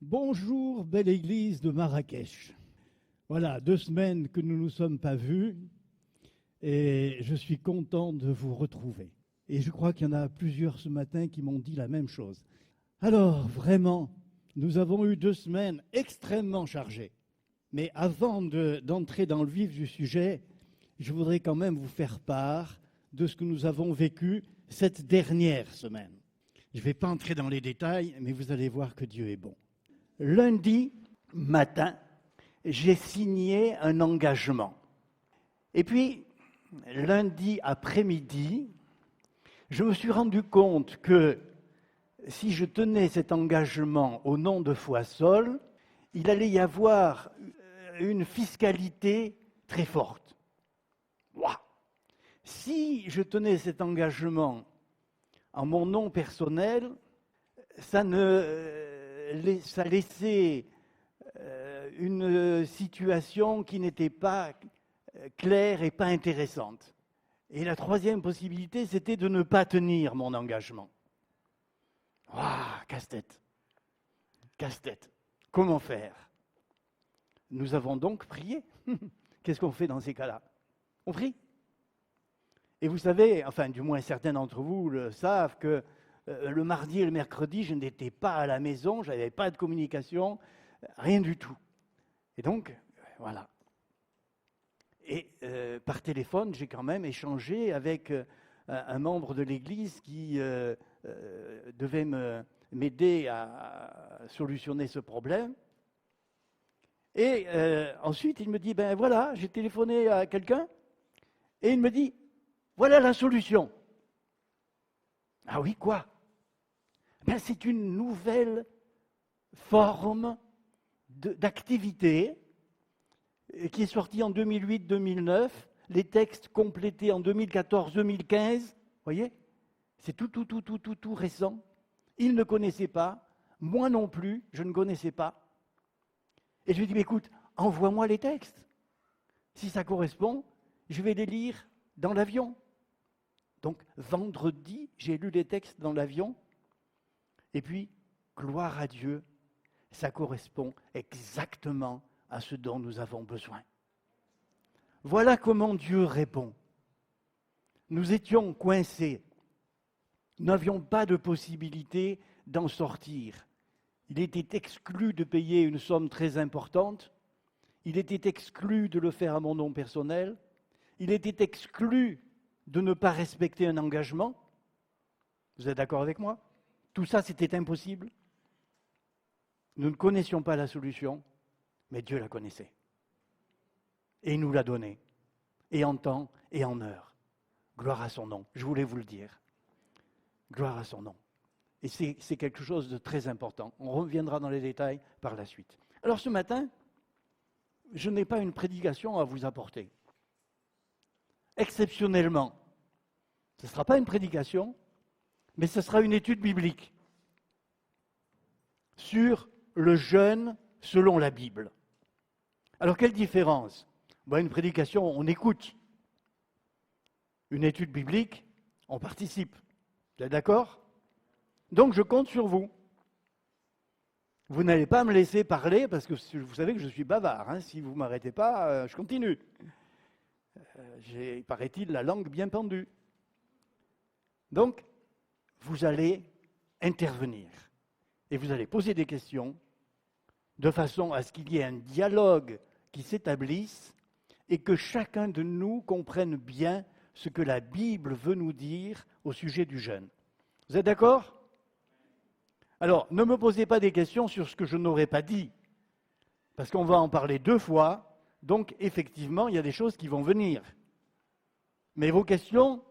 Bonjour, belle église de Marrakech. Voilà, 2 semaines que nous ne nous sommes pas vus et je suis content de vous retrouver. Et je crois qu'il y en a plusieurs ce matin qui m'ont dit la même chose. Alors, vraiment, nous avons eu 2 semaines extrêmement chargées. Mais avant d'entrer dans le vif du sujet, je voudrais quand même vous faire part de ce que nous avons vécu cette dernière semaine. Je ne vais pas entrer dans les détails, mais vous allez voir que Dieu est bon. Lundi matin, j'ai signé un engagement. Et puis, lundi après-midi, je me suis rendu compte que si je tenais cet engagement au nom de Foi-Sol, il allait y avoir une fiscalité très forte. Wow. Si je tenais cet engagement en mon nom personnel, ça laissait une situation qui n'était pas claire et pas intéressante. Et la troisième possibilité, c'était de ne pas tenir mon engagement. Casse-tête. Casse-tête. Comment faire? Nous avons donc prié. Qu'est-ce qu'on fait dans ces cas-là? On prie. Et vous savez, enfin du moins certains d'entre vous le savent, que le mardi et le mercredi, je n'étais pas à la maison, je n'avais pas de communication, rien du tout. Et donc, voilà. Et par téléphone, j'ai quand même échangé avec un membre de l'Église qui devait m'aider à solutionner ce problème. Et ensuite, il me dit, ben voilà, j'ai téléphoné à quelqu'un, et il me dit, voilà la solution. Ah oui, quoi? Ben, c'est une nouvelle forme d'activité qui est sortie en 2008-2009, les textes complétés en 2014-2015, voyez? C'est tout récent. Il ne connaissait pas, moi non plus, je ne connaissais pas. Et je lui ai dit, écoute, envoie-moi les textes. Si ça correspond, je vais les lire dans l'avion. Donc, vendredi, j'ai lu les textes dans l'avion. Et puis, gloire à Dieu, ça correspond exactement à ce dont nous avons besoin. Voilà comment Dieu répond. Nous étions coincés. Nous n'avions pas de possibilité d'en sortir. Il était exclu de payer une somme très importante. Il était exclu de le faire à mon nom personnel. Il était exclu de ne pas respecter un engagement. Vous êtes d'accord avec moi? Tout ça, c'était impossible. Nous ne connaissions pas la solution, mais Dieu la connaissait. Et il nous l'a donnée, et en temps et en heure. Gloire à son nom, je voulais vous le dire. Gloire à son nom. Et c'est quelque chose de très important. On reviendra dans les détails par la suite. Alors ce matin, je n'ai pas une prédication à vous apporter. Exceptionnellement, ce ne sera pas une prédication, mais ce sera une étude biblique sur le jeûne selon la Bible. Alors quelle différence? Une prédication, on écoute. Une étude biblique, on participe. Vous êtes d'accord? Donc je compte sur vous. Vous n'allez pas me laisser parler parce que vous savez que je suis bavard. Hein. Si vous ne m'arrêtez pas, je continue. J'ai, paraît-il, la langue bien pendue. Donc, vous allez intervenir et vous allez poser des questions de façon à ce qu'il y ait un dialogue qui s'établisse et que chacun de nous comprenne bien ce que la Bible veut nous dire au sujet du jeûne. Vous êtes d'accord? Alors, ne me posez pas des questions sur ce que je n'aurais pas dit, parce qu'on va en parler 2 fois, donc effectivement, il y a des choses qui vont venir. Mais vos questions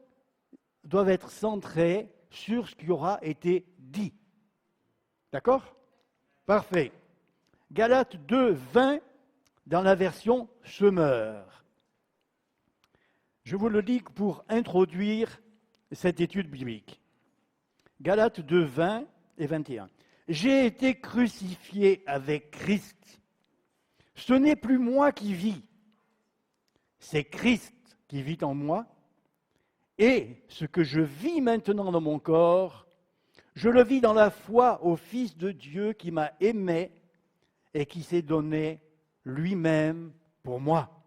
doivent être centrées sur ce qui aura été dit. D'accord? Parfait. Galates 2, 20, dans la version Semeur. Je vous le lis pour introduire cette étude biblique. Galates 2, 20 et 21. J'ai été crucifié avec Christ. Ce n'est plus moi qui vis, c'est Christ qui vit en moi. Et ce que je vis maintenant dans mon corps, je le vis dans la foi au Fils de Dieu qui m'a aimé et qui s'est donné lui-même pour moi.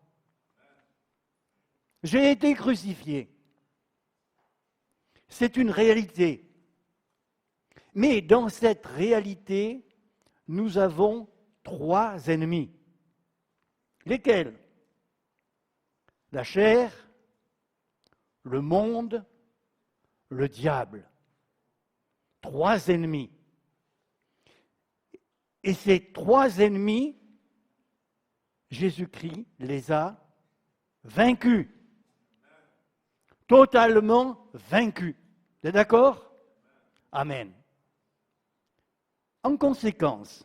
J'ai été crucifié. C'est une réalité. Mais dans cette réalité, nous avons 3 ennemis. Lesquels? La chair, le monde, le diable. 3 ennemis. Et ces 3 ennemis, Jésus-Christ les a vaincus. Totalement vaincus. Vous êtes d'accord? Amen. En conséquence,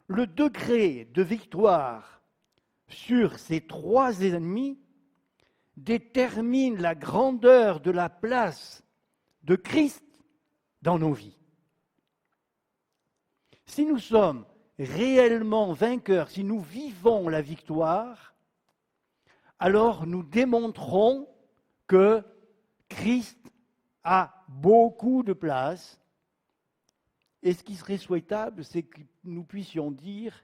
le degré de victoire sur ces 3 ennemis détermine la grandeur de la place de Christ dans nos vies. Si nous sommes réellement vainqueurs, si nous vivons la victoire, alors nous démontrons que Christ a beaucoup de place. Et ce qui serait souhaitable, c'est que nous puissions dire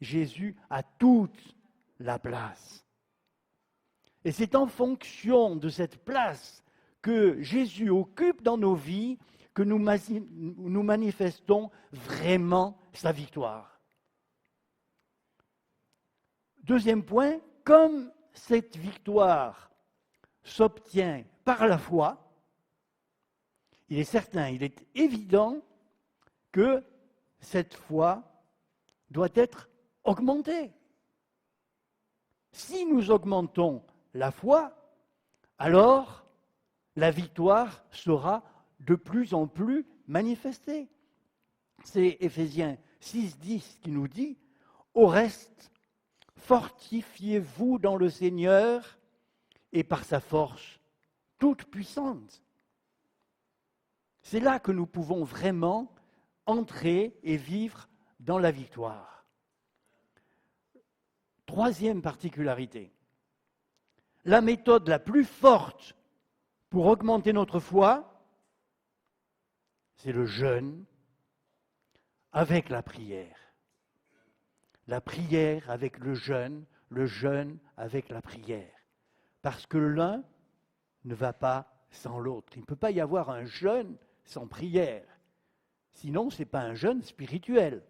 Jésus a toute la place. Et c'est en fonction de cette place que Jésus occupe dans nos vies que nous manifestons vraiment sa victoire. Deuxième point, comme cette victoire s'obtient par la foi, il est certain, il est évident que cette foi doit être augmentée. Si nous augmentons la foi, alors la victoire sera de plus en plus manifestée. C'est Éphésiens 6,10 qui nous dit « Au reste, fortifiez-vous dans le Seigneur et par sa force toute puissante. » C'est là que nous pouvons vraiment entrer et vivre dans la victoire. 3e particularité. La méthode la plus forte pour augmenter notre foi, c'est le jeûne avec la prière. La prière avec le jeûne avec la prière. Parce que l'un ne va pas sans l'autre. Il ne peut pas y avoir un jeûne sans prière. Sinon, ce n'est pas un jeûne spirituel.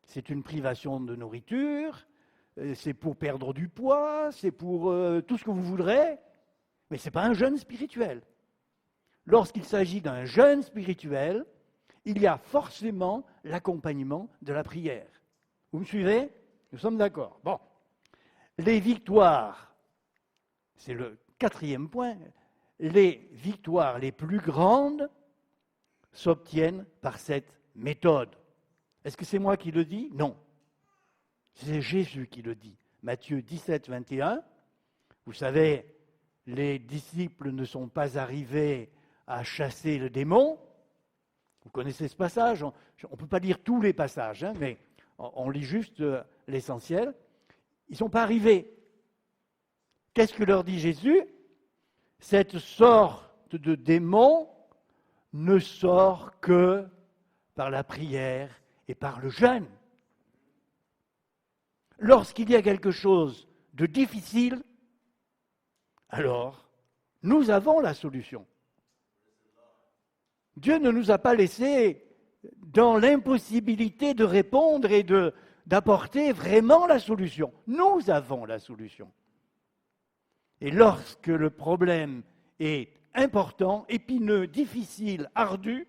C'est une privation de nourriture, c'est pour perdre du poids, c'est pour tout ce que vous voudrez, mais ce n'est pas un jeûne spirituel. Lorsqu'il s'agit d'un jeûne spirituel, il y a forcément l'accompagnement de la prière. Vous me suivez? Nous sommes d'accord. Bon. Les victoires, c'est le 4e point, les victoires les plus grandes s'obtiennent par cette méthode. Est-ce que c'est moi qui le dis? Non. C'est Jésus qui le dit. Matthieu 17, 21. Vous savez, les disciples ne sont pas arrivés à chasser le démon. Vous connaissez ce passage? On ne peut pas lire tous les passages, hein, mais on lit juste l'essentiel. Ils ne sont pas arrivés. Qu'est-ce que leur dit Jésus? Cette sorte de démon ne sort que par la prière et par le jeûne. Lorsqu'il y a quelque chose de difficile, alors nous avons la solution. Dieu ne nous a pas laissés dans l'impossibilité de répondre et d'apporter vraiment la solution. Nous avons la solution. Et lorsque le problème est important, épineux, difficile, ardu,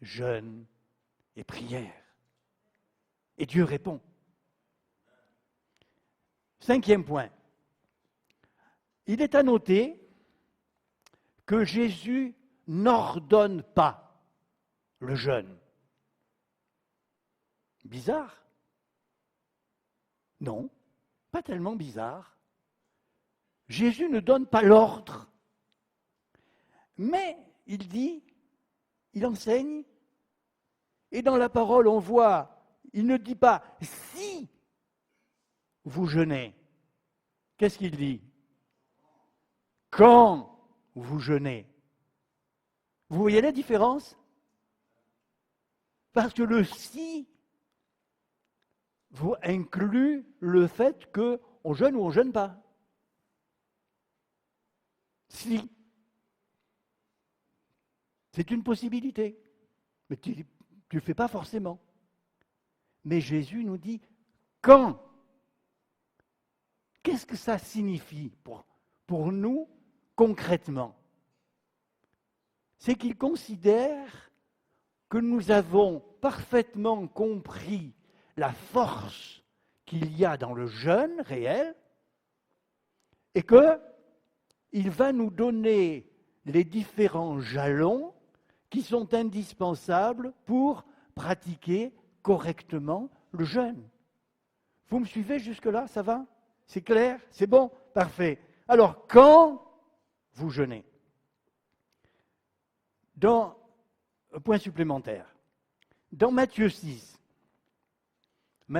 jeûne et prière. Et Dieu répond. 5e point. Il est à noter que Jésus n'ordonne pas le jeûne. Bizarre? Non, pas tellement bizarre. Jésus ne donne pas l'ordre. Mais il dit, il enseigne, et dans la parole on voit, il ne dit pas si vous jeûnez. Qu'est-ce qu'il dit? Quand vous jeûnez. Vous voyez la différence? Parce que le si vous inclut le fait qu'on jeûne ou on ne jeûne pas. Si. C'est une possibilité. Mais tu ne le fais pas forcément. Mais Jésus nous dit quand. Qu'est-ce que ça signifie pour nous concrètement? C'est qu'il considère que nous avons parfaitement compris la force qu'il y a dans le jeûne réel et qu'il va nous donner les différents jalons qui sont indispensables pour pratiquer correctement le jeûne. Vous me suivez jusque-là? Ça va? C'est clair? C'est bon? Parfait. Alors, quand vous jeûnez? Dans un point supplémentaire. Dans Matthieu 6, on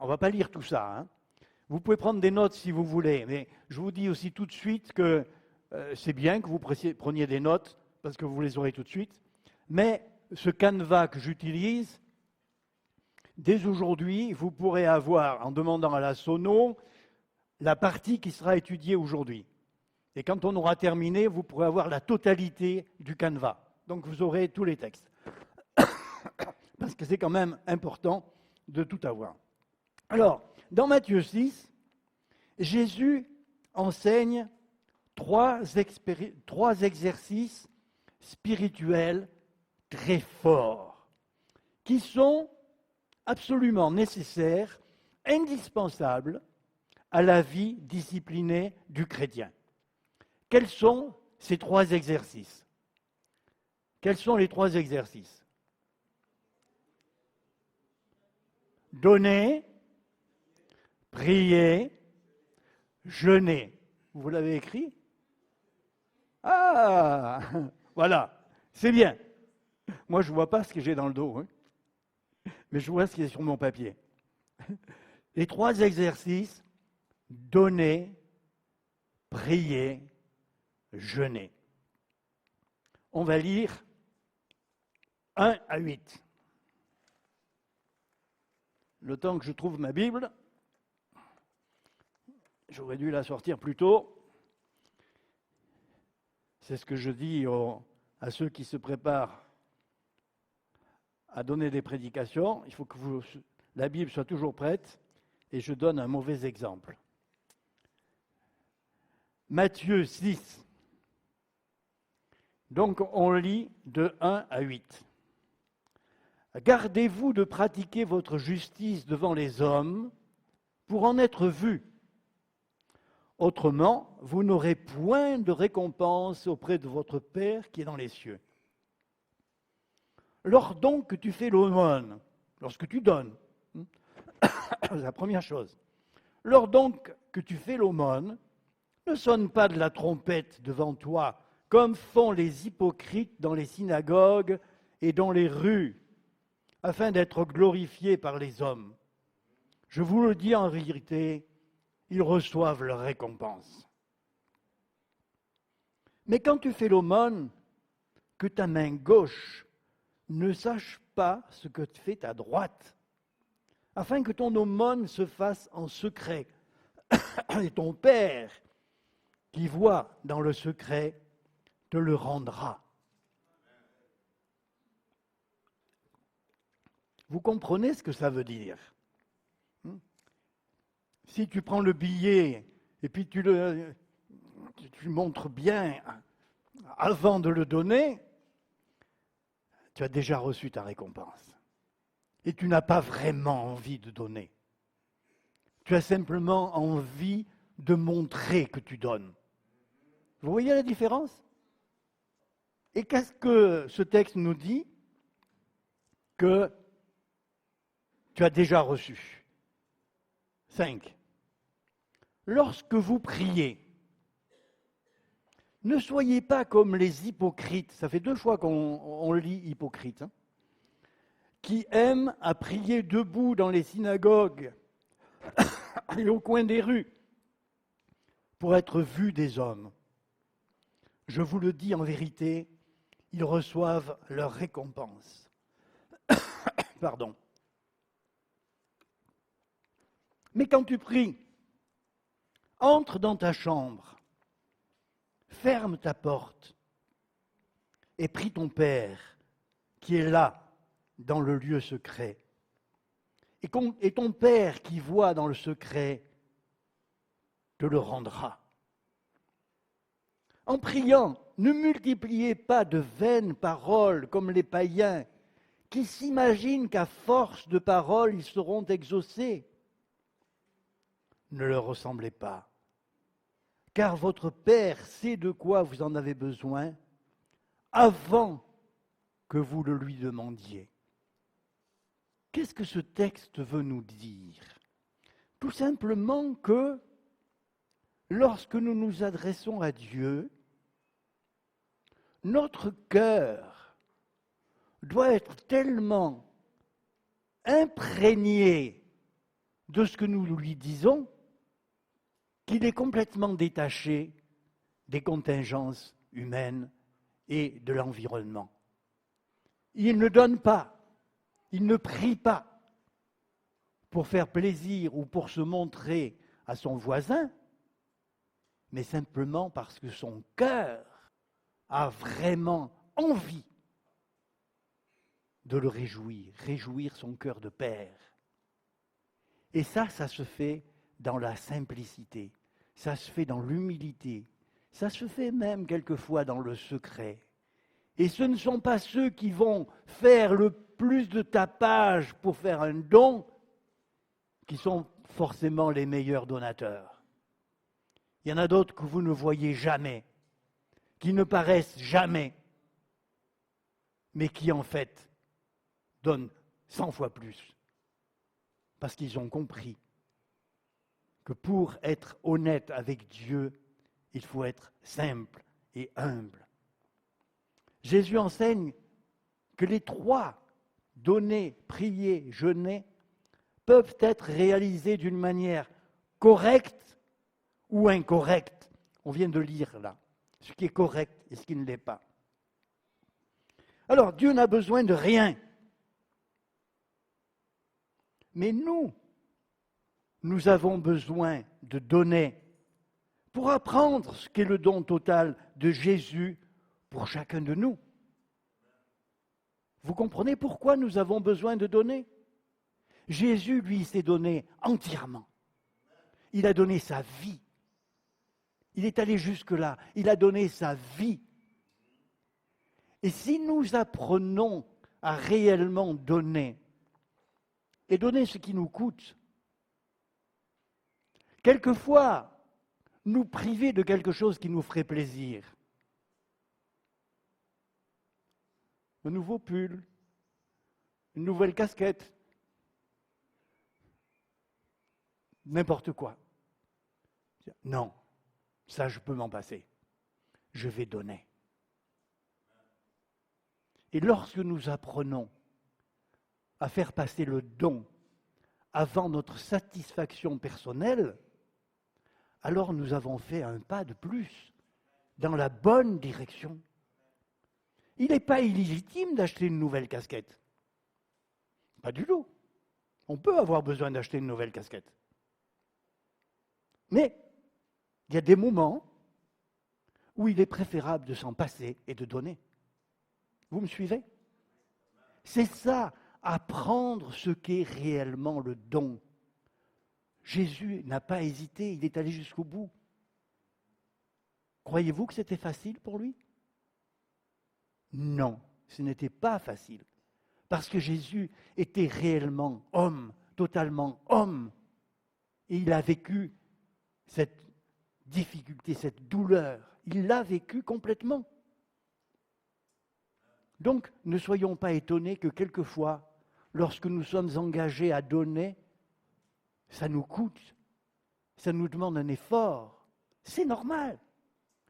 ne va pas lire tout ça. Hein. Vous pouvez prendre des notes si vous voulez, mais je vous dis aussi tout de suite que c'est bien que vous preniez des notes, parce que vous les aurez tout de suite. Mais ce canevas que j'utilise, dès aujourd'hui, vous pourrez avoir, en demandant à la sono, la partie qui sera étudiée aujourd'hui. Et quand on aura terminé, vous pourrez avoir la totalité du canevas. Donc vous aurez tous les textes. Parce que c'est quand même important de tout avoir. Alors, dans Matthieu 6, Jésus enseigne trois exercices spirituels très forts, qui sont absolument nécessaires, indispensables à la vie disciplinée du chrétien. Quels sont ces trois exercices? Quels sont les trois exercices? Donner, prier, jeûner. Vous l'avez écrit? Ah, voilà, c'est bien. Moi, je ne vois pas ce que j'ai dans le dos, hein, mais je vois ce qui est sur mon papier. Les trois exercices, donner, prier, jeûner. On va lire 1 à 8. Le temps que je trouve ma Bible, j'aurais dû la sortir plus tôt. C'est ce que je dis à ceux qui se préparent à donner des prédications. Il faut que la Bible soit toujours prête et je donne un mauvais exemple. Matthieu 6. Donc on lit de 1 à 8. Gardez-vous de pratiquer votre justice devant les hommes pour en être vus. Autrement, vous n'aurez point de récompense auprès de votre Père qui est dans les cieux. Lors donc que tu fais l'aumône, lorsque tu donnes, c'est la première chose. Lors donc que tu fais l'aumône, ne sonne pas de la trompette devant toi, comme font les hypocrites dans les synagogues et dans les rues, afin d'être glorifiés par les hommes. Je vous le dis en vérité, ils reçoivent leur récompense. Mais quand tu fais l'aumône, que ta main gauche ne sache pas ce que fait ta droite, afin que ton aumône se fasse en secret. Et ton Père, qui voit dans le secret, te le rendra. Vous comprenez ce que ça veut dire? Si tu prends le billet et puis tu montres bien avant de le donner, tu as déjà reçu ta récompense. Et tu n'as pas vraiment envie de donner. Tu as simplement envie de montrer que tu donnes. Vous voyez la différence? Et qu'est-ce que ce texte nous dit? Que tu as déjà reçu. 5. Lorsque vous priez, ne soyez pas comme les hypocrites, ça fait 2 fois qu'on lit hypocrite, hein, qui aiment à prier debout dans les synagogues et au coin des rues pour être vus des hommes. Je vous le dis en vérité, ils reçoivent leur récompense. Pardon. Mais quand tu pries, entre dans ta chambre, ferme ta porte et prie ton Père qui est là, dans le lieu secret. Et ton Père qui voit dans le secret te le rendra. En priant, ne multipliez pas de vaines paroles comme les païens qui s'imaginent qu'à force de paroles, ils seront exaucés. Ne leur ressemblez pas, car votre Père sait de quoi vous en avez besoin avant que vous le lui demandiez. Qu'est-ce que ce texte veut nous dire? Tout simplement que lorsque nous nous adressons à Dieu, notre cœur doit être tellement imprégné de ce que nous lui disons qu'il est complètement détaché des contingences humaines et de l'environnement. Il ne donne pas, il ne prie pas pour faire plaisir ou pour se montrer à son voisin, mais simplement parce que son cœur a vraiment envie de le réjouir son cœur de père. Et ça se fait dans la simplicité, ça se fait dans l'humilité, ça se fait même quelquefois dans le secret. Et ce ne sont pas ceux qui vont faire le plus de tapage pour faire un don qui sont forcément les meilleurs donateurs. Il y en a d'autres que vous ne voyez jamais, qui ne paraissent jamais, mais qui en fait donnent 100 fois plus. Parce qu'ils ont compris que pour être honnête avec Dieu, il faut être simple et humble. Jésus enseigne que les 3, donner, prier, jeûner, peuvent être réalisés d'une manière correcte ou incorrecte. On vient de lire là, ce qui est correct et ce qui ne l'est pas. Alors, Dieu n'a besoin de rien. Mais nous avons besoin de donner pour apprendre ce qu'est le don total de Jésus pour chacun de nous. Vous comprenez pourquoi nous avons besoin de donner? Jésus, lui, s'est donné entièrement. Il a donné sa vie. Il est allé jusque-là. Il a donné sa vie. Et si nous apprenons à réellement donner, et donner ce qui nous coûte, quelquefois, nous priver de quelque chose qui nous ferait plaisir. Un nouveau pull, une nouvelle casquette, n'importe quoi. Non, ça je peux m'en passer. Je vais donner. Et lorsque nous apprenons à faire passer le don avant notre satisfaction personnelle, alors nous avons fait un pas de plus dans la bonne direction. Il n'est pas illégitime d'acheter une nouvelle casquette. Pas du tout. On peut avoir besoin d'acheter une nouvelle casquette. Mais il y a des moments où il est préférable de s'en passer et de donner. Vous me suivez? C'est ça, apprendre ce qu'est réellement le don. Jésus n'a pas hésité, il est allé jusqu'au bout. Croyez-vous que c'était facile pour lui? Non, ce n'était pas facile. Parce que Jésus était réellement homme, totalement homme. Et il a vécu cette difficulté, cette douleur. Il l'a vécu complètement. Donc, ne soyons pas étonnés que quelquefois, lorsque nous sommes engagés à donner, ça nous coûte, ça nous demande un effort. C'est normal,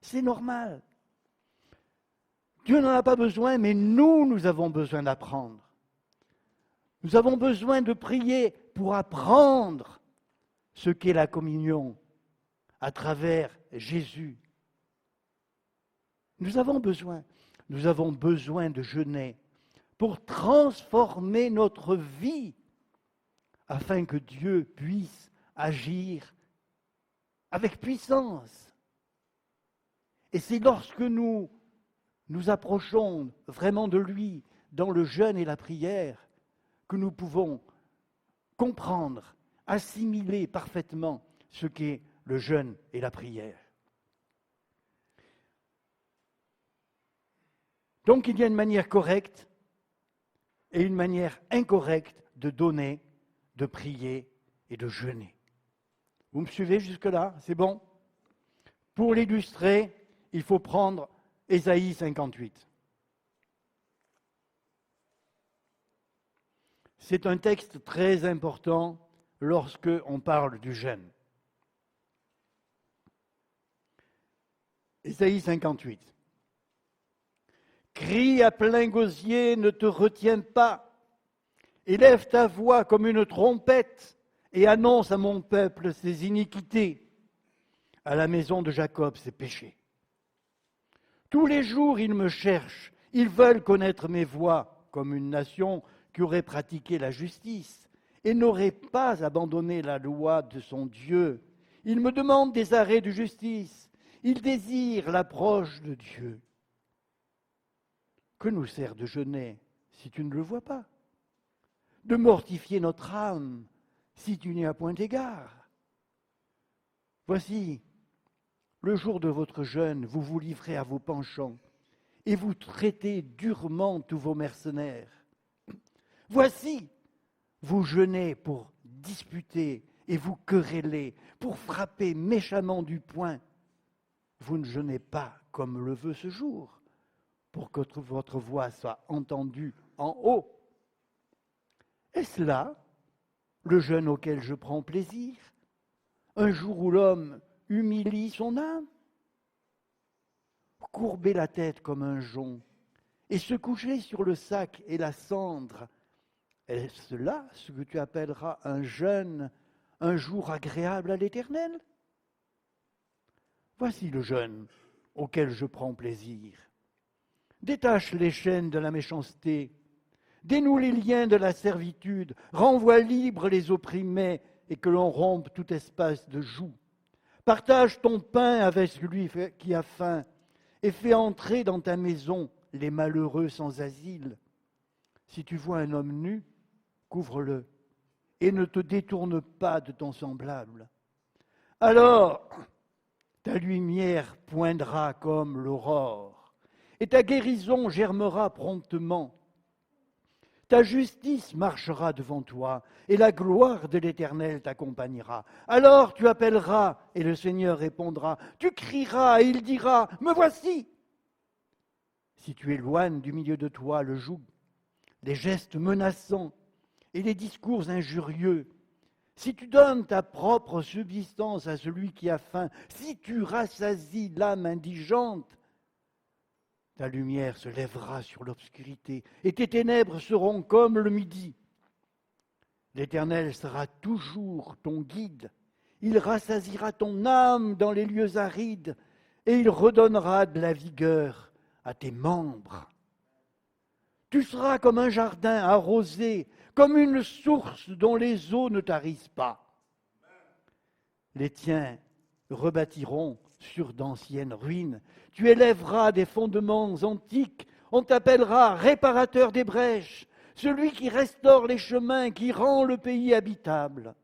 c'est normal. Dieu n'en a pas besoin, mais nous avons besoin d'apprendre. Nous avons besoin de prier pour apprendre ce qu'est la communion à travers Jésus. Nous avons besoin de jeûner pour transformer notre vie, afin que Dieu puisse agir avec puissance. Et c'est lorsque nous nous approchons vraiment de lui dans le jeûne et la prière que nous pouvons comprendre, assimiler parfaitement ce qu'est le jeûne et la prière. Donc il y a une manière correcte et une manière incorrecte de donner, de prier et de jeûner. Vous me suivez jusque-là? C'est bon? Pour l'illustrer, il faut prendre Ésaïe 58. C'est un texte très important lorsque on parle du jeûne. Ésaïe 58. Crie à plein gosier, ne te retiens pas. Élève ta voix comme une trompette et annonce à mon peuple ses iniquités, à la maison de Jacob ses péchés. Tous les jours, ils me cherchent, ils veulent connaître mes voies, comme une nation qui aurait pratiqué la justice et n'aurait pas abandonné la loi de son Dieu. Ils me demandent des arrêts de justice, ils désirent l'approche de Dieu. Que nous sert de jeûner si tu ne le vois pas? De mortifier notre âme si tu n'y as point égard? Voici, le jour de votre jeûne, vous vous livrez à vos penchants et vous traitez durement tous vos mercenaires. Voici, vous jeûnez pour disputer et vous quereller, pour frapper méchamment du poing. Vous ne jeûnez pas comme le veut ce jour, pour que votre voix soit entendue en haut. Est-ce là le jeûne auquel je prends plaisir? Un jour où l'homme humilie son âme? Courber la tête comme un jonc et se coucher sur le sac et la cendre, est-ce là ce que tu appelleras un jeûne, un jour agréable à l'Éternel? Voici le jeûne auquel je prends plaisir. Détache les chaînes de la méchanceté, dénoue les liens de la servitude, renvoie libres les opprimés et que l'on rompe tout espace de joug. Partage ton pain avec celui qui a faim et fais entrer dans ta maison les malheureux sans asile. Si tu vois un homme nu, couvre-le et ne te détourne pas de ton semblable. Alors, ta lumière poindra comme l'aurore et ta guérison germera promptement. Ta justice marchera devant toi et la gloire de l'Éternel t'accompagnera. Alors tu appelleras et le Seigneur répondra. Tu crieras et il dira, me voici. Si tu éloignes du milieu de toi le joug, les gestes menaçants et les discours injurieux, si tu donnes ta propre subsistance à celui qui a faim, si tu rassasies l'âme indigente, ta lumière se lèvera sur l'obscurité et tes ténèbres seront comme le midi. L'Éternel sera toujours ton guide. Il rassasiera ton âme dans les lieux arides et il redonnera de la vigueur à tes membres. Tu seras comme un jardin arrosé, comme une source dont les eaux ne tarissent pas. Les tiens rebâtiront sur d'anciennes ruines. Tu élèveras des fondements antiques. On t'appellera réparateur des brèches, celui qui restaure les chemins, qui rend le pays habitable.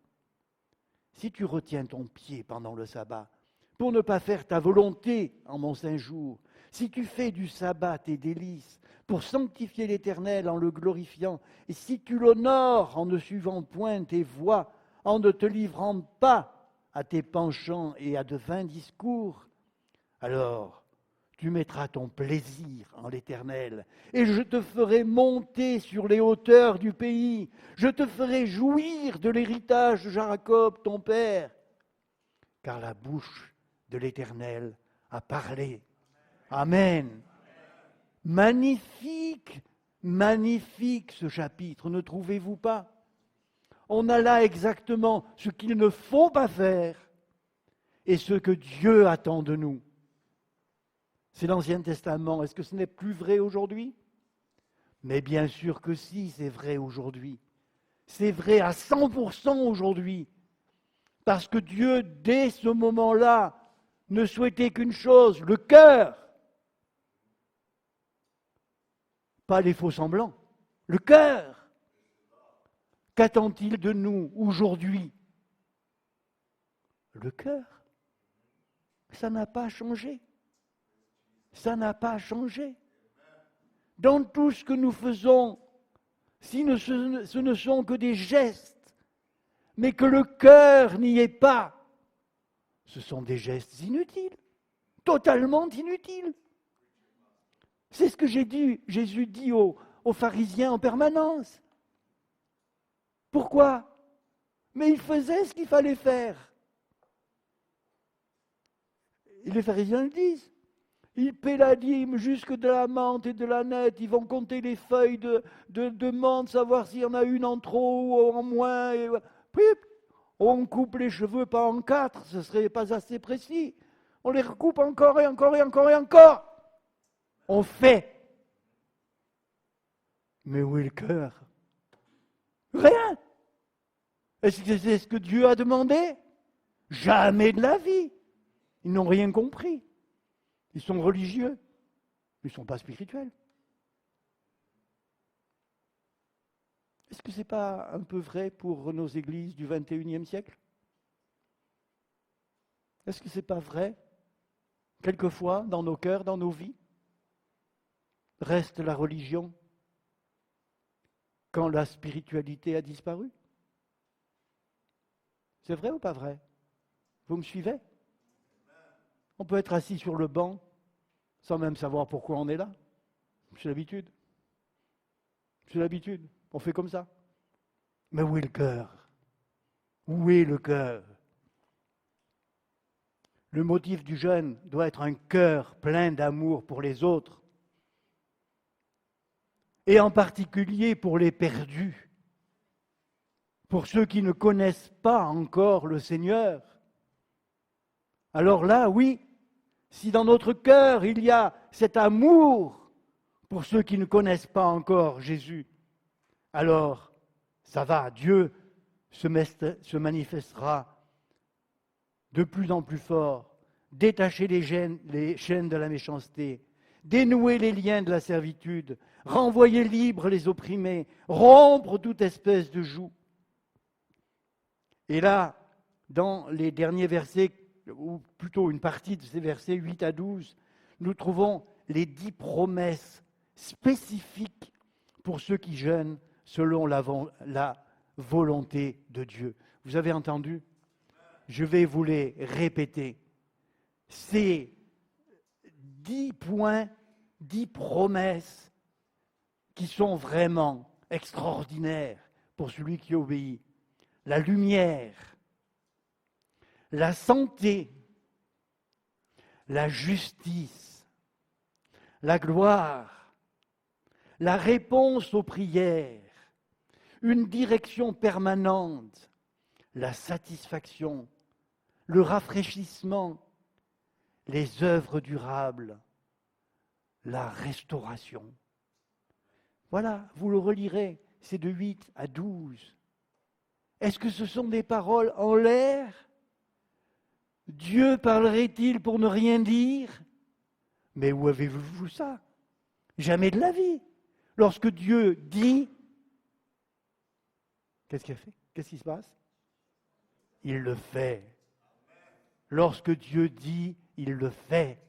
Si tu retiens ton pied pendant le sabbat, pour ne pas faire ta volonté en mon saint jour, si tu fais du sabbat tes délices, pour sanctifier l'Éternel en le glorifiant, et si tu l'honores en ne suivant point tes voies, en ne te livrant pas à tes penchants et à de vains discours, alors tu mettras ton plaisir en l'Éternel, et je te ferai monter sur les hauteurs du pays, je te ferai jouir de l'héritage de Jacob, ton père, car la bouche de l'Éternel a parlé. Amen. Magnifique, magnifique ce chapitre, ne trouvez-vous pas? On a là exactement ce qu'il ne faut pas faire et ce que Dieu attend de nous. C'est l'Ancien Testament. Est-ce que ce n'est plus vrai aujourd'hui? Mais bien sûr que si, c'est vrai aujourd'hui. C'est vrai à 100% aujourd'hui. Parce que Dieu, dès ce moment-là, ne souhaitait qu'une chose, le cœur. Pas les faux semblants, le cœur. Qu'attend-il de nous aujourd'hui? Le cœur. Ça n'a pas changé. Ça n'a pas changé. Dans tout ce que nous faisons, si ce ne sont que des gestes, mais que le cœur n'y est pas, ce sont des gestes inutiles, totalement inutiles. C'est ce que Jésus dit aux pharisiens en permanence. Pourquoi? Mais ils faisaient ce qu'il fallait faire. Et les pharisiens le disent. Ils paient la dîme jusque de la menthe et de la nette. Ils vont compter les feuilles de menthe, savoir s'il y en a une en trop ou en moins. Et puis, on coupe les cheveux pas en 4, ce ne serait pas assez précis. On les recoupe encore et encore et encore et encore. On fait. Mais où est le cœur? Rien. Est-ce que c'est ce que Dieu a demandé? Jamais de la vie. Ils n'ont rien compris. Ils sont religieux, mais ils ne sont pas spirituels. Est-ce que ce n'est pas un peu vrai pour nos églises du XXIe siècle? Est-ce que ce n'est pas vrai, quelquefois, dans nos cœurs, dans nos vies? Reste la religion quand la spiritualité a disparu? C'est vrai ou pas vrai? Vous me suivez? On peut être assis sur le banc sans même savoir pourquoi on est là. C'est l'habitude. C'est l'habitude. On fait comme ça. Mais où est le cœur? Où est le cœur? Le motif du jeûne doit être un cœur plein d'amour pour les autres. Et en particulier pour les perdus. Pour ceux qui ne connaissent pas encore le Seigneur. Alors là, oui, si dans notre cœur il y a cet amour pour ceux qui ne connaissent pas encore Jésus, alors ça va, Dieu se manifestera de plus en plus fort, détacher les chaînes de la méchanceté, dénouer les liens de la servitude, renvoyer libres les opprimés, rompre toute espèce de joug. Et là, dans les derniers versets, ou plutôt une partie de ces versets 8 à 12, nous trouvons les 10 promesses spécifiques pour ceux qui jeûnent selon la volonté de Dieu. Vous avez entendu? Je vais vous les répéter. Ces 10 points, 10 promesses qui sont vraiment extraordinaires pour celui qui obéit. La lumière, la santé, la justice, la gloire, la réponse aux prières, une direction permanente, la satisfaction, le rafraîchissement, les œuvres durables, la restauration. Voilà, vous le relirez, c'est de 8 à 12. Est-ce que ce sont des paroles en l'air? Dieu parlerait-il pour ne rien dire? Mais où avez-vous vu ça? Jamais de la vie. Lorsque Dieu dit, qu'est-ce qu'il a fait? Qu'est-ce qui se passe? Il le fait. Lorsque Dieu dit, il le fait.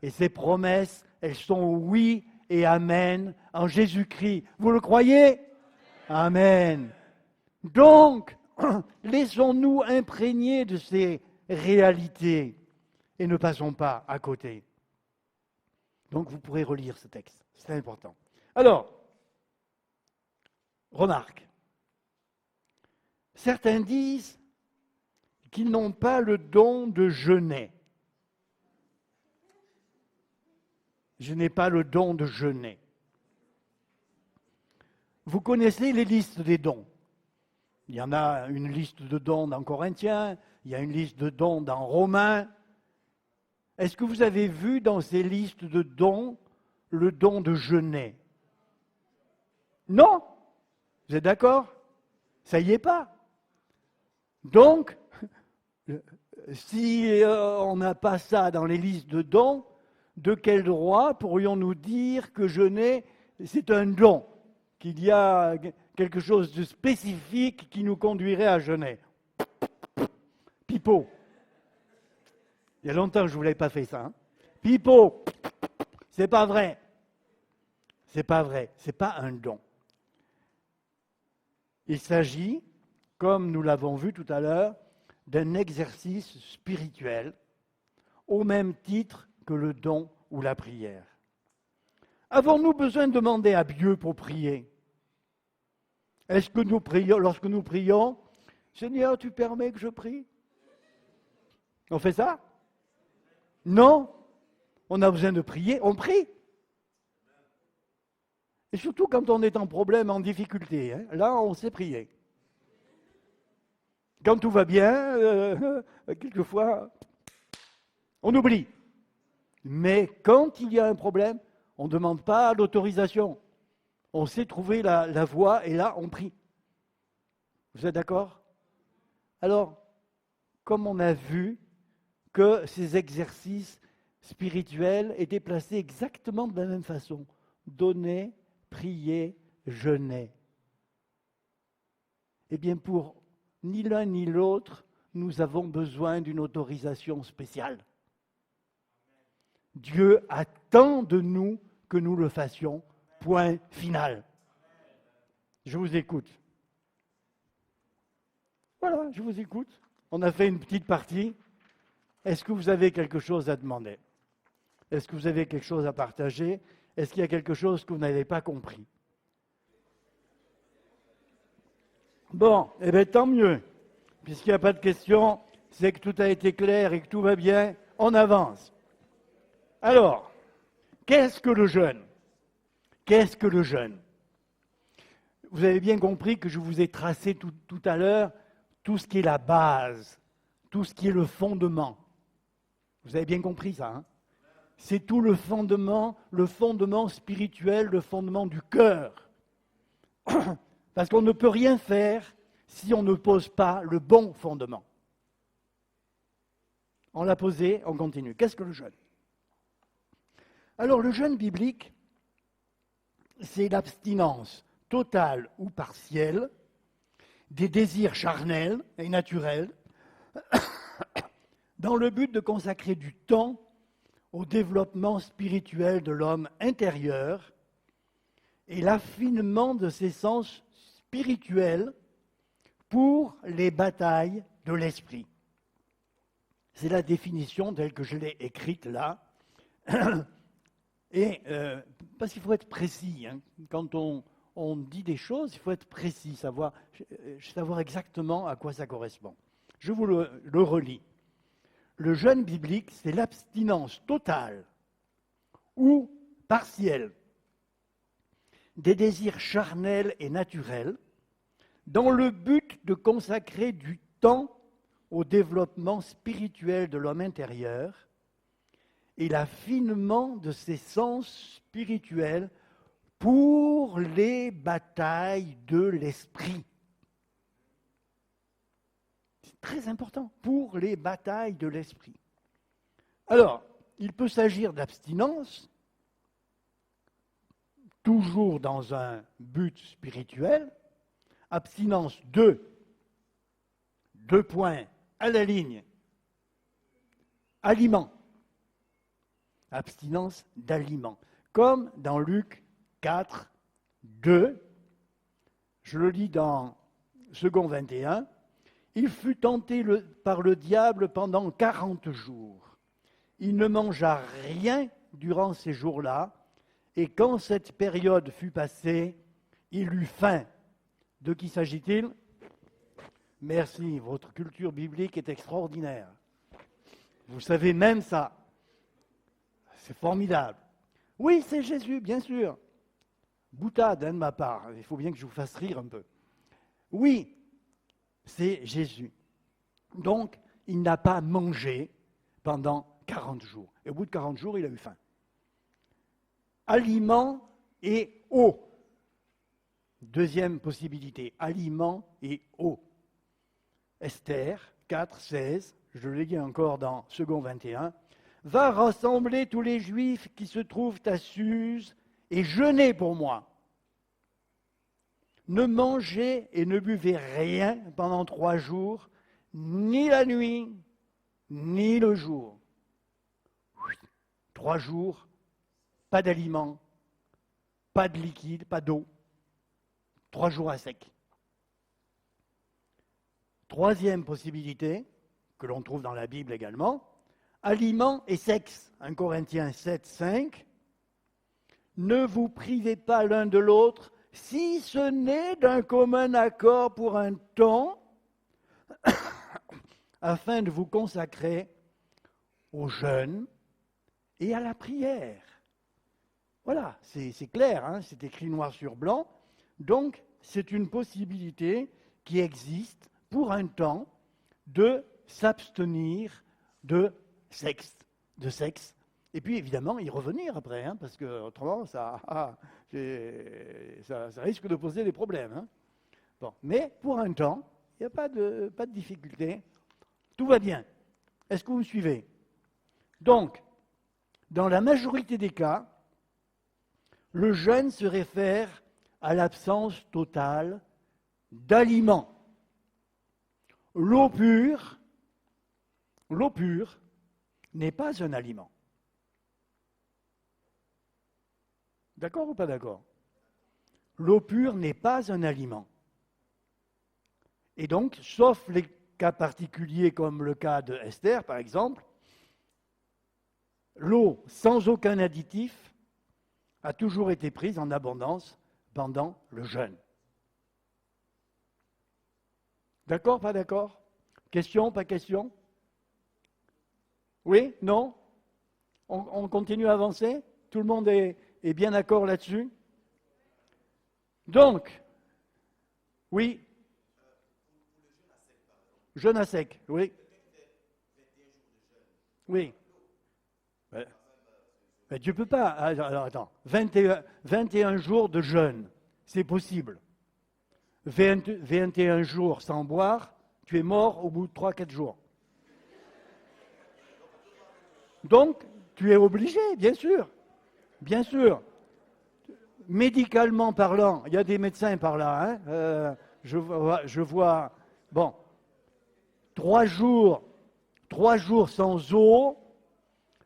Et ses promesses, elles sont oui et amen en Jésus-Christ. Vous le croyez? Amen. Donc, laissons-nous imprégner de ces réalités et ne passons pas à côté. Donc, vous pourrez relire ce texte. C'est important. Alors, remarque. Certains disent qu'ils n'ont pas le don de jeûner. Je n'ai pas le don de jeûner. Vous connaissez les listes des dons. Il y en a une liste de dons dans Corinthiens, il y a une liste de dons dans Romains. Est-ce que vous avez vu dans ces listes de dons le don de jeûner? Non? Vous êtes d'accord? Ça y est pas. Donc, si on n'a pas ça dans les listes de dons, de quel droit pourrions-nous dire que jeûner, c'est un don, qu'il y a quelque chose de spécifique qui nous conduirait à jeûner? Pipeau. Il y a longtemps que je ne vous l'avais pas fait ça. Hein. Pipeau. C'est pas vrai. C'est pas vrai. C'est pas un don. Il s'agit, comme nous l'avons vu tout à l'heure, d'un exercice spirituel au même titre que le don ou la prière. Avons-nous besoin de demander à Dieu pour prier? Est-ce que nous prions, lorsque nous prions, Seigneur, tu permets que je prie? On fait ça? Non. On a besoin de prier, on prie. Et surtout quand on est en problème, en difficulté, hein, là on sait prier. Quand tout va bien, quelquefois, on oublie. Mais quand il y a un problème, on ne demande pas l'autorisation. On sait trouver la voie et là, on prie. Vous êtes d'accord? Alors, comme on a vu que ces exercices spirituels étaient placés exactement de la même façon, donner, prier, jeûner. Eh bien, pour ni l'un ni l'autre, nous avons besoin d'une autorisation spéciale. Dieu attend de nous que nous le fassions. Point final. Je vous écoute. Voilà, je vous écoute. On a fait une petite partie. Est-ce que vous avez quelque chose à demander? Est-ce que vous avez quelque chose à partager? Est-ce qu'il y a quelque chose que vous n'avez pas compris? Bon, eh bien tant mieux. Puisqu'il n'y a pas de questions, c'est que tout a été clair et que tout va bien, on avance. Alors, qu'est-ce que le jeûne? Qu'est-ce que le jeûne? Vous avez bien compris que je vous ai tracé tout à l'heure tout ce qui est la base, tout ce qui est le fondement. Vous avez bien compris ça, hein? C'est tout le fondement spirituel, le fondement du cœur. Parce qu'on ne peut rien faire si on ne pose pas le bon fondement. On l'a posé, on continue. Qu'est-ce que le jeûne? Alors le jeûne biblique, c'est l'abstinence totale ou partielle des désirs charnels et naturels dans le but de consacrer du temps au développement spirituel de l'homme intérieur et l'affinement de ses sens spirituels pour les batailles de l'esprit. C'est la définition telle que je l'ai écrite là. Et parce qu'il faut être précis, hein. Quand on dit des choses, il faut être précis, savoir exactement à quoi ça correspond. Je vous le relis. Le jeûne biblique, c'est l'abstinence totale ou partielle des désirs charnels et naturels dans le but de consacrer du temps au développement spirituel de l'homme intérieur et l'affinement de ses sens spirituels pour les batailles de l'esprit. C'est très important, pour les batailles de l'esprit. Alors, il peut s'agir d'abstinence, toujours dans un but spirituel, abstinence de, 2 points, à la ligne, aliments, abstinence d'aliments, comme dans Luc 4, 2, je le lis dans second 21, il fut tenté par le diable pendant 40 jours. Il ne mangea rien durant ces jours-là, et quand cette période fut passée, il eut faim. De qui s'agit-il? Merci, votre culture biblique est extraordinaire. Vous savez même ça. C'est formidable. Oui, c'est Jésus, bien sûr. Boutade de ma part, il faut bien que je vous fasse rire un peu. Oui, c'est Jésus. Donc, il n'a pas mangé pendant 40 jours. Et au bout de 40 jours, il a eu faim. Aliments et eau. Deuxième possibilité, aliments et eau. Esther 4, 16, je le lis encore dans Second 21, va rassembler tous les Juifs qui se trouvent à Suse et jeûner pour moi. Ne mangez et ne buvez rien pendant 3 jours, ni la nuit, ni le jour. 3 jours, pas d'aliments, pas de liquide, pas d'eau. 3 jours à sec. Troisième possibilité, que l'on trouve dans la Bible également, aliments et sexe. 1 Corinthiens 7, 5. Ne vous privez pas l'un de l'autre, si ce n'est d'un commun accord pour un temps, afin de vous consacrer au jeûne et à la prière. Voilà, c'est clair, hein, c'est écrit noir sur blanc. Donc, c'est une possibilité qui existe pour un temps de s'abstenir de sexe. Et puis, évidemment, y revenir après, hein, parce que autrement, ça risque de poser des problèmes. Hein. Bon, mais pour un temps, il n'y a pas de difficulté. Tout va bien. Est-ce que vous me suivez? Donc, dans la majorité des cas, le jeûne se réfère à l'absence totale d'aliments. L'eau pure n'est pas un aliment. D'accord ou pas d'accord? L'eau pure n'est pas un aliment. Et donc, sauf les cas particuliers comme le cas de Esther, par exemple, l'eau sans aucun additif a toujours été prise en abondance pendant le jeûne. D'accord, pas d'accord? Question, pas question? Oui, non? On continue à avancer? Tout le monde est bien d'accord là-dessus? Donc, oui? Jeûne à sec, oui. Oui. Mais tu ne peux pas. Alors, attends. 21 jours de jeûne, c'est possible. 21 jours sans boire, tu es mort au bout de 3-4 jours. Donc, tu es obligé, bien sûr. Bien sûr. Médicalement parlant, il y a des médecins par là. Hein, je vois. Bon. 3 jours sans eau,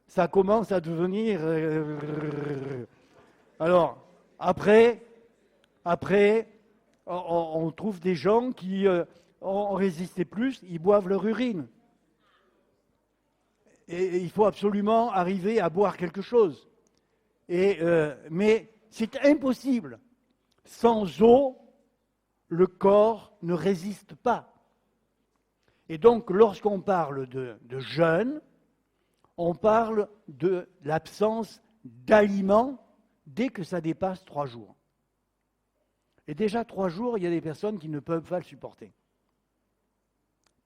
ça commence à devenir... Alors, après, on trouve des gens qui ont résisté plus, ils boivent leur urine. Et il faut absolument arriver à boire quelque chose. Mais c'est impossible. Sans eau, le corps ne résiste pas. Et donc, lorsqu'on parle de jeûne, on parle de l'absence d'aliments dès que ça dépasse 3 jours. Et déjà 3 jours, il y a des personnes qui ne peuvent pas le supporter.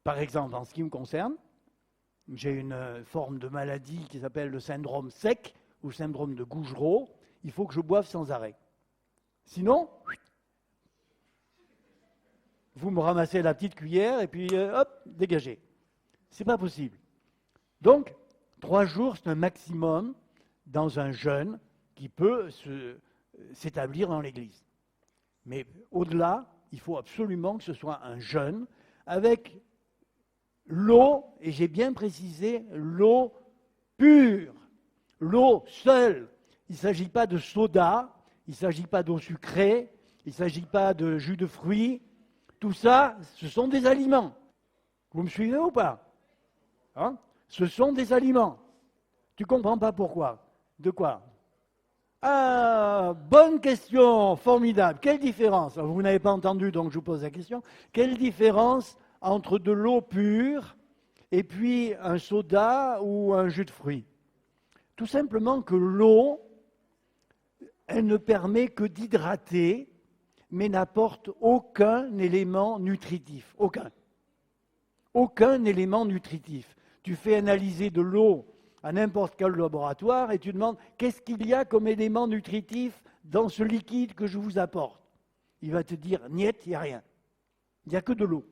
Par exemple, en ce qui me concerne, j'ai une forme de maladie qui s'appelle le syndrome sec ou syndrome de Gougerot. Il faut que je boive sans arrêt. Sinon, vous me ramassez la petite cuillère et puis hop, dégagez. C'est pas possible. Donc, 3 jours, c'est un maximum dans un jeûne qui peut s'établir dans l'Église. Mais au-delà, il faut absolument que ce soit un jeûne avec l'eau, et j'ai bien précisé, l'eau pure, l'eau seule. Il ne s'agit pas de soda, il ne s'agit pas d'eau sucrée, il ne s'agit pas de jus de fruits. Tout ça, ce sont des aliments. Vous me suivez ou pas? Hein? Ce sont des aliments. Tu ne comprends pas pourquoi? De quoi? Ah, bonne question, formidable. Quelle différence? Vous n'avez pas entendu, donc je vous pose la question. Quelle différence entre de l'eau pure et puis un soda ou un jus de fruits? Tout simplement que l'eau, elle ne permet que d'hydrater, mais n'apporte aucun élément nutritif. Aucun. Aucun élément nutritif. Tu fais analyser de l'eau à n'importe quel laboratoire et tu demandes qu'est-ce qu'il y a comme élément nutritif dans ce liquide que je vous apporte. il va te dire, niet, il n'y a rien. Il n'y a que de l'eau.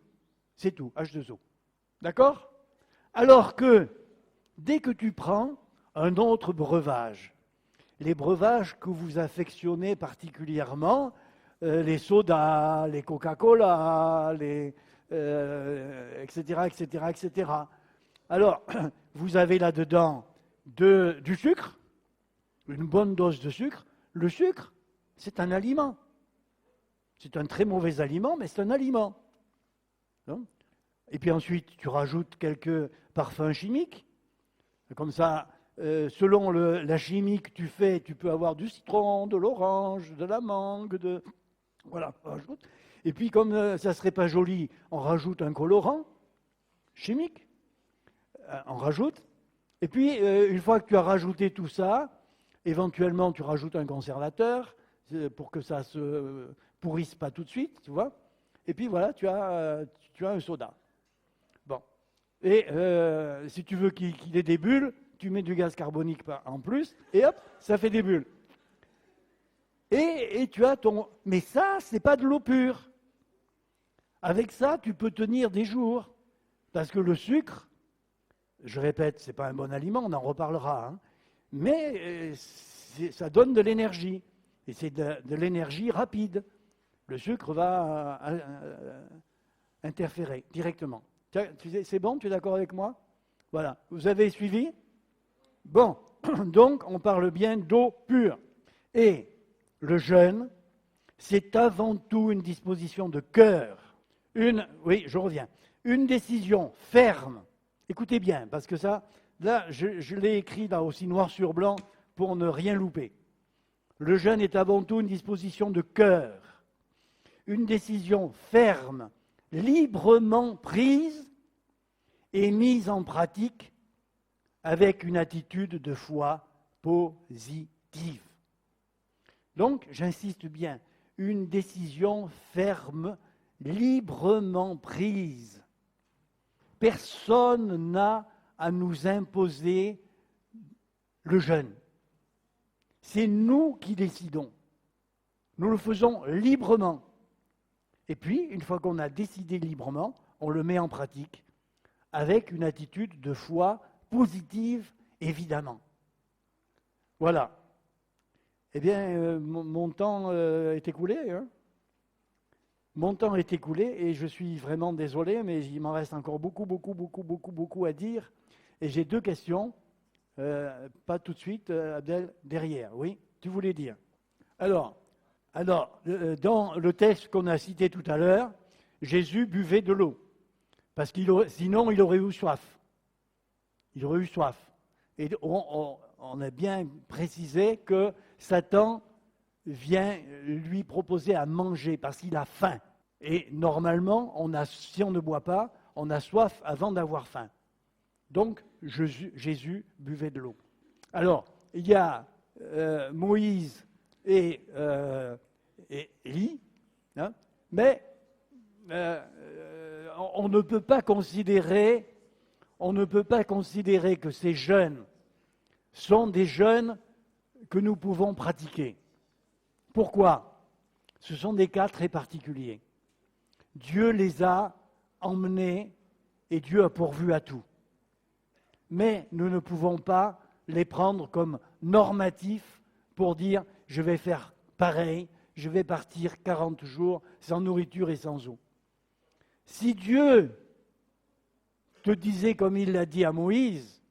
C'est tout, H2O. D'accord? Alors que, dès que tu prends un autre breuvage, les breuvages que vous affectionnez particulièrement, les sodas, les Coca-Cola, etc., etc., etc. Alors, vous avez là-dedans du sucre, une bonne dose de sucre. Le sucre, c'est un aliment. C'est un très mauvais aliment, mais c'est un aliment. Non? Et puis ensuite, tu rajoutes quelques parfums chimiques. Comme ça, selon la chimie que tu fais, tu peux avoir du citron, de l'orange, de la mangue, voilà, on rajoute. Et puis, comme ça ne serait pas joli, on rajoute un colorant chimique. On rajoute. Et puis, une fois que tu as rajouté tout ça, éventuellement, tu rajoutes un conservateur pour que ça ne se pourrisse pas tout de suite, tu vois. Et puis, voilà, tu as un soda. Bon. Et si tu veux qu'il ait des bulles, tu mets du gaz carbonique en plus, et hop, ça fait des bulles. Et tu as ton... Mais ça, ce n'est pas de l'eau pure. Avec ça, tu peux tenir des jours. Parce que le sucre, je répète, ce n'est pas un bon aliment, on en reparlera. Hein, mais ça donne de l'énergie. Et c'est de l'énergie rapide. Le sucre va interférer directement. C'est bon, tu es d'accord avec moi? Voilà. Vous avez suivi? Bon. Donc, on parle bien d'eau pure. Et le jeûne, c'est avant tout une disposition de cœur. Oui, je reviens. Une décision ferme. Écoutez bien, parce que ça, là, je l'ai écrit là aussi noir sur blanc pour ne rien louper. Le jeûne est avant tout une disposition de cœur. Une décision ferme, librement prise et mise en pratique avec une attitude de foi positive. Donc, j'insiste bien, une décision ferme, librement prise. Personne n'a à nous imposer le jeûne. C'est nous qui décidons. Nous le faisons librement. Et puis, une fois qu'on a décidé librement, on le met en pratique avec une attitude de foi positive, évidemment. Voilà. Eh bien, mon temps est écoulé. Hein. Mon temps est écoulé et je suis vraiment désolé, mais il m'en reste encore beaucoup à dire. Et j'ai deux questions. Pas tout de suite, Abdel, derrière. Oui, tu voulais dire. Alors, dans le texte qu'on a cité tout à l'heure, Jésus buvait de l'eau. Parce que sinon, il aurait eu soif. Il aurait eu soif. Et on a bien précisé que Satan vient lui proposer à manger parce qu'il a faim. Et normalement, si on ne boit pas, on a soif avant d'avoir faim. Donc, Jésus buvait de l'eau. Alors, il y a Moïse et Élie, hein, mais on ne peut pas considérer que ces jeûnes sont des jeûnes que nous pouvons pratiquer. Pourquoi? Ce sont des cas très particuliers. Dieu les a emmenés et Dieu a pourvu à tout. Mais nous ne pouvons pas les prendre comme normatifs pour dire « je vais faire pareil, je vais partir 40 jours sans nourriture et sans eau ». Si Dieu te disait comme il l'a dit à Moïse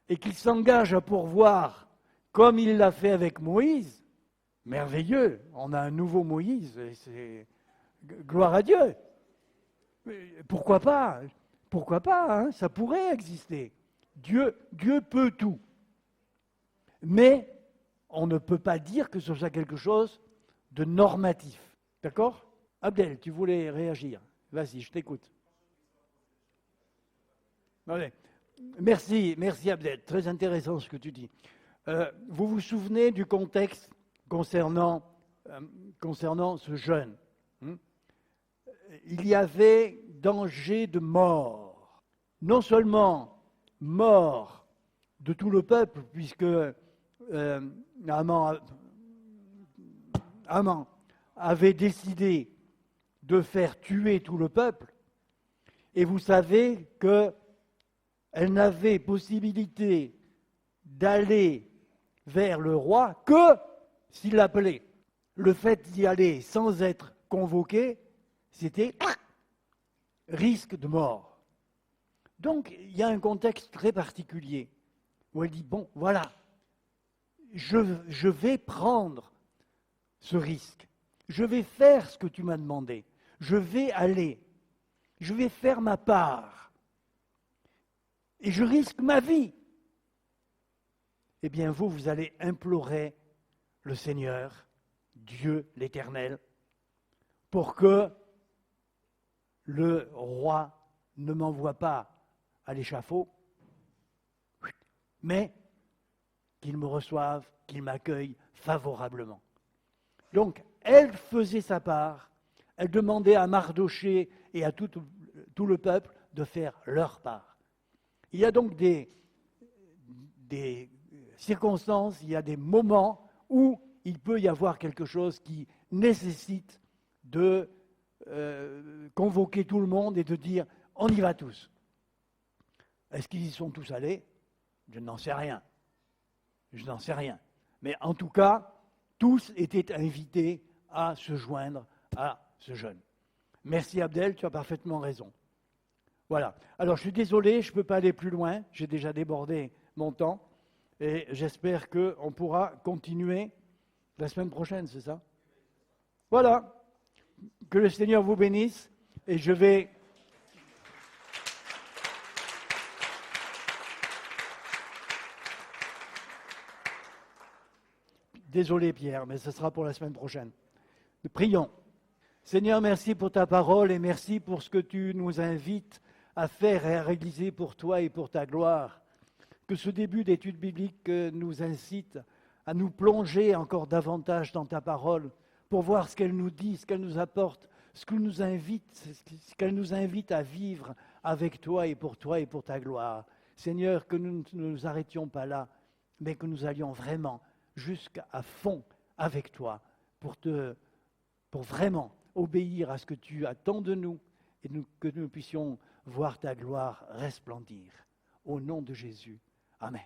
et qu'il s'engage à pourvoir comme il l'a fait avec Moïse, merveilleux, on a un nouveau Moïse, et c'est gloire à Dieu. Pourquoi pas? Pourquoi pas, hein? Ça pourrait exister. Dieu peut tout. Mais on ne peut pas dire que ce soit quelque chose de normatif. D'accord? Abdel, tu voulais réagir. Vas-y, je t'écoute. Allez. Merci Abdel. Très intéressant ce que tu dis. Vous vous souvenez du contexte concernant ce jeûne? Il y avait danger de mort. Non seulement mort de tout le peuple, puisque Haman avait décidé de faire tuer tout le peuple, et vous savez qu'elle n'avait possibilité d'aller vers le roi que s'il l'appelait. Le fait d'y aller sans être convoqué, c'était risque de mort. Donc, il y a un contexte très particulier où elle dit, bon, voilà, je vais prendre ce risque. Je vais faire ce que tu m'as demandé. Je vais aller. Je vais faire ma part. Et je risque ma vie. Eh bien, vous allez implorer le Seigneur, Dieu l'Éternel, pour que le roi ne m'envoie pas à l'échafaud, mais qu'il me reçoive, qu'il m'accueille favorablement. Donc, elle faisait sa part, elle demandait à Mardochée et à tout le peuple de faire leur part. Il y a donc des circonstances, il y a des moments où il peut y avoir quelque chose qui nécessite de convoquer tout le monde et de dire « on y va tous ». Est-ce qu'ils y sont tous allés? Je n'en sais rien. Je n'en sais rien. Mais en tout cas, tous étaient invités à se joindre à ce jeûne. Merci Abdel, tu as parfaitement raison. Voilà. Alors je suis désolé, je ne peux pas aller plus loin, j'ai déjà débordé mon temps, et j'espère qu'on pourra continuer la semaine prochaine, c'est ça? Voilà. Que le Seigneur vous bénisse, et je vais... Désolé Pierre, mais ce sera pour la semaine prochaine. Prions. Seigneur, merci pour ta parole et merci pour ce que tu nous invites à faire et à réaliser pour toi et pour ta gloire. Que ce début d'étude biblique nous incite à nous plonger encore davantage dans ta parole pour voir ce qu'elle nous dit, ce qu'elle nous apporte, ce qu'elle nous invite à vivre avec toi et pour ta gloire. Seigneur, que nous ne nous arrêtions pas là, mais que nous allions vraiment jusqu'à fond avec toi pour vraiment obéir à ce que tu attends de nous et que nous puissions voir ta gloire resplendir. Au nom de Jésus. Amen.